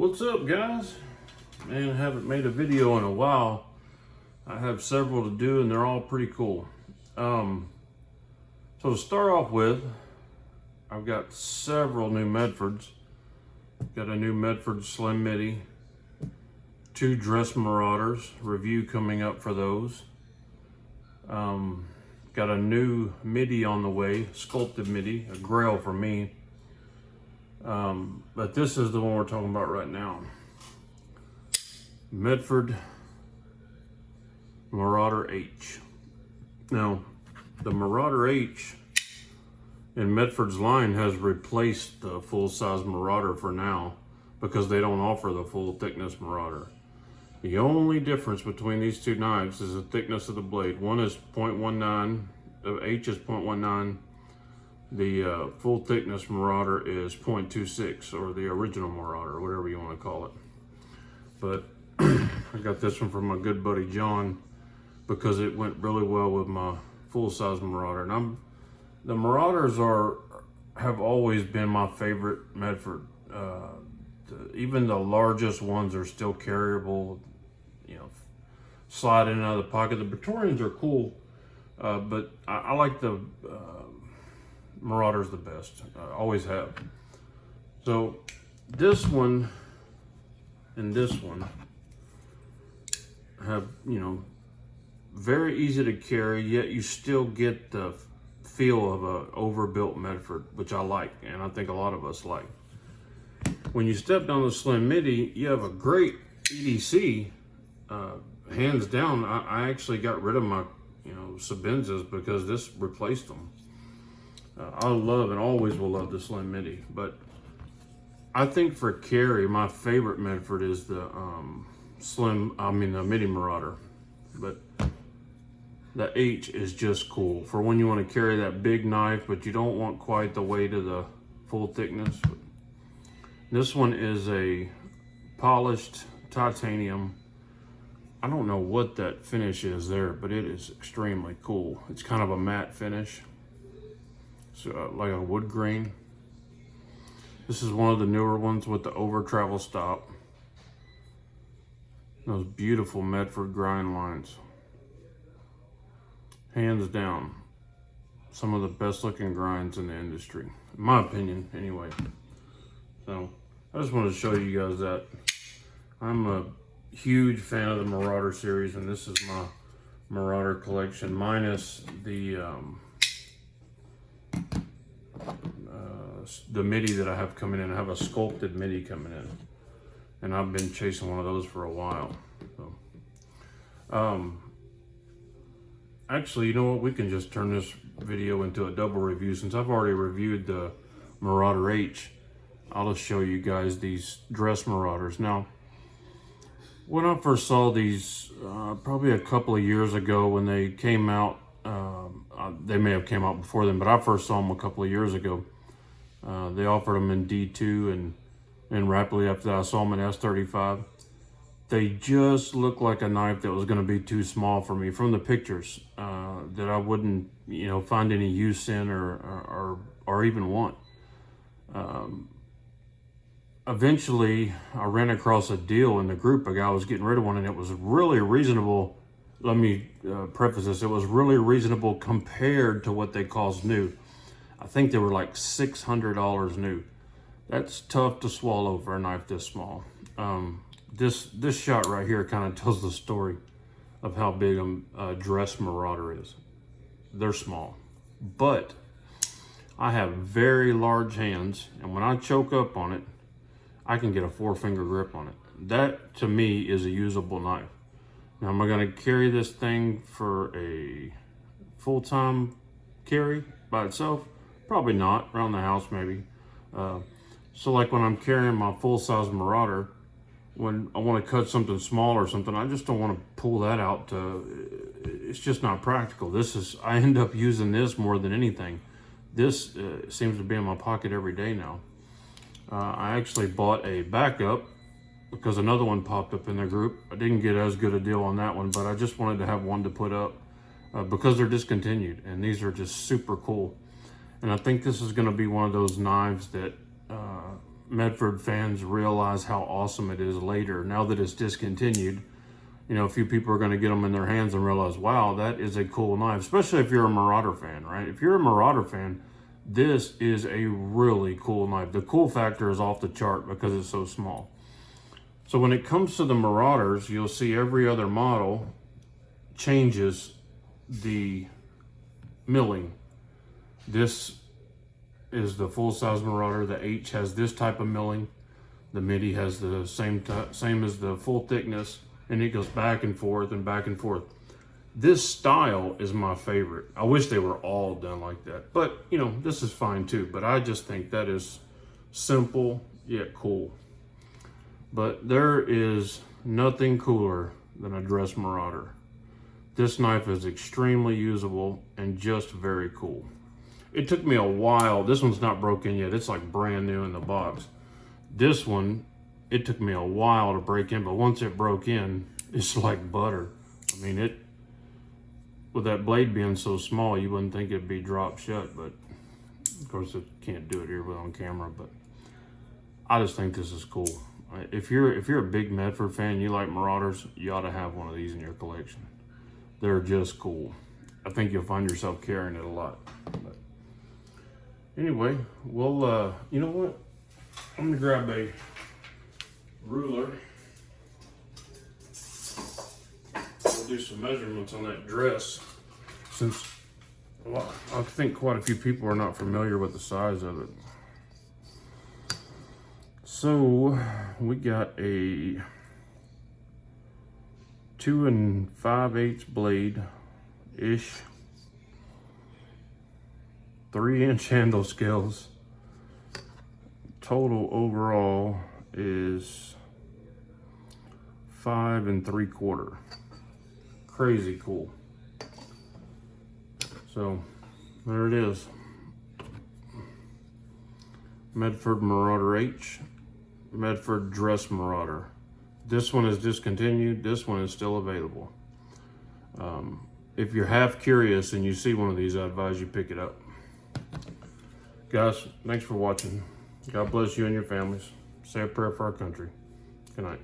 What's up, guys? Man, I haven't made a video in a while. I have several to do and they're all pretty cool. So to start off with, I've got several new Medfords. Got a new Medford Slim MIDI, 2 dress marauders, review coming up for those. Got a new MIDI on the way, sculpted MIDI, a grail for me. But this is the one we're talking about right now. Medford Marauder H. Now, the Marauder H in Medford's line has replaced the full-size Marauder for now because they don't offer the full thickness Marauder. The only difference between these two knives is the thickness of the blade. One is 0.19, the H is 0.19. The full thickness Marauder is 0.26, or the original Marauder, whatever you want to call it. But I got this one from my good buddy John because it went really well with my full-size Marauder. And the Marauders have always been my favorite Medford. Even the largest ones are still carryable, you know, slide in and out of the pocket. The Victorians are cool, but I like the Marauders the best. Always have. So this one and this one have, you know, very easy to carry, yet you still get the feel of a overbuilt Medford, which I like, and I think a lot of us like. When you step down the Slim MIDI, you have a great EDC. Hands down, I actually got rid of my, you know, Sabenzas because this replaced them. I love and always will love the Slim MIDI, but I think for carry, my favorite Medford is the the MIDI Marauder. But the H is just cool for when you want to carry that big knife, but you don't want quite the weight of the full thickness. This one is a polished titanium. I don't know what that finish is there, but it is extremely cool. It's kind of a matte finish. So, like a wood grain. This is one of the newer ones with the over travel stop. Those beautiful Medford grind lines. Hands down, some of the best looking grinds in the industry, in my opinion, anyway. So, I just wanted to show you guys that. I'm a huge fan of the Marauder series, and this is my Marauder collection, minus the MIDI that I have coming in. I have a sculpted MIDI coming in, and I've been chasing one of those for a while. So, actually, you know what? We can just turn this video into a double review. Since I've already reviewed the Marauder H, I'll just show you guys these dress Marauders. Now, when I first saw these, probably a couple of years ago when they came out, they may have came out before then, but I first saw them a couple of years ago. They offered them in D2, and rapidly after that I saw them in S35. They just looked like a knife that was going to be too small for me from the pictures, that I wouldn't, you know, find any use in or even want. Eventually, I ran across a deal in the group. A guy was getting rid of one, and it was really reasonable. Let me preface this. It was really reasonable compared to what they cost new. I think they were like $600 new. That's tough to swallow for a knife this small. This shot right here kind of tells the story of how big a dress Marauder is. They're small, but I have very large hands, and when I choke up on it, I can get a 4-finger grip on it. That, to me, is a usable knife. Now, am I going to carry this thing for a full-time carry by itself? Probably not. Around the house, maybe. So, like when I'm carrying my full-size Marauder, when I want to cut something small or something, I just don't want to pull that out. It's just not practical. I end up using this more than anything. This seems to be in my pocket every day now. I actually bought a backup because another one popped up in the group. I didn't get as good a deal on that one, but I just wanted to have one to put up because they're discontinued, and these are just super cool. And I think this is going to be one of those knives that Medford fans realize how awesome it is later. Now that it's discontinued, you know, a few people are going to get them in their hands and realize, wow, that is a cool knife, especially if you're a Marauder fan, right? If you're a Marauder fan, this is a really cool knife. The cool factor is off the chart because it's so small. So when it comes to the Marauders, you'll see every other model changes the milling. This is the full-size Marauder. The H has this type of milling. The MIDI has the same as the full thickness, and it goes back and forth and back and forth. This style is my favorite. I wish they were all done like that, but you know, this is fine too. But I just think that is simple yet cool. But there is nothing cooler than a dress Marauder. This knife is extremely usable and just very cool. It took me a while. This one's not broken yet. It's like brand new in the box. This one, it took me a while to break in, but once it broke in, it's like butter. I mean, with that blade being so small, you wouldn't think it'd be dropped shut, but of course I can't do it here on camera, but I just think this is cool. If you're a big Medford fan, you like Marauders, you ought to have one of these in your collection. They're just cool. I think you'll find yourself carrying it a lot. But anyway, well, you know what? I'm gonna grab a ruler. We'll do some measurements on that dress, since I think quite a few people are not familiar with the size of it. So we got a 2 5/8 blade ish, 3-inch handle scales. Total overall is 5 3/4. Crazy cool. So there it is. Medford Marauder H, Medford Dress Marauder. This one is discontinued. This one is still available. If you're half curious and you see one of these, I advise you pick it up. Guys, thanks for watching. God bless you and your families. Say a prayer for our country. Good night.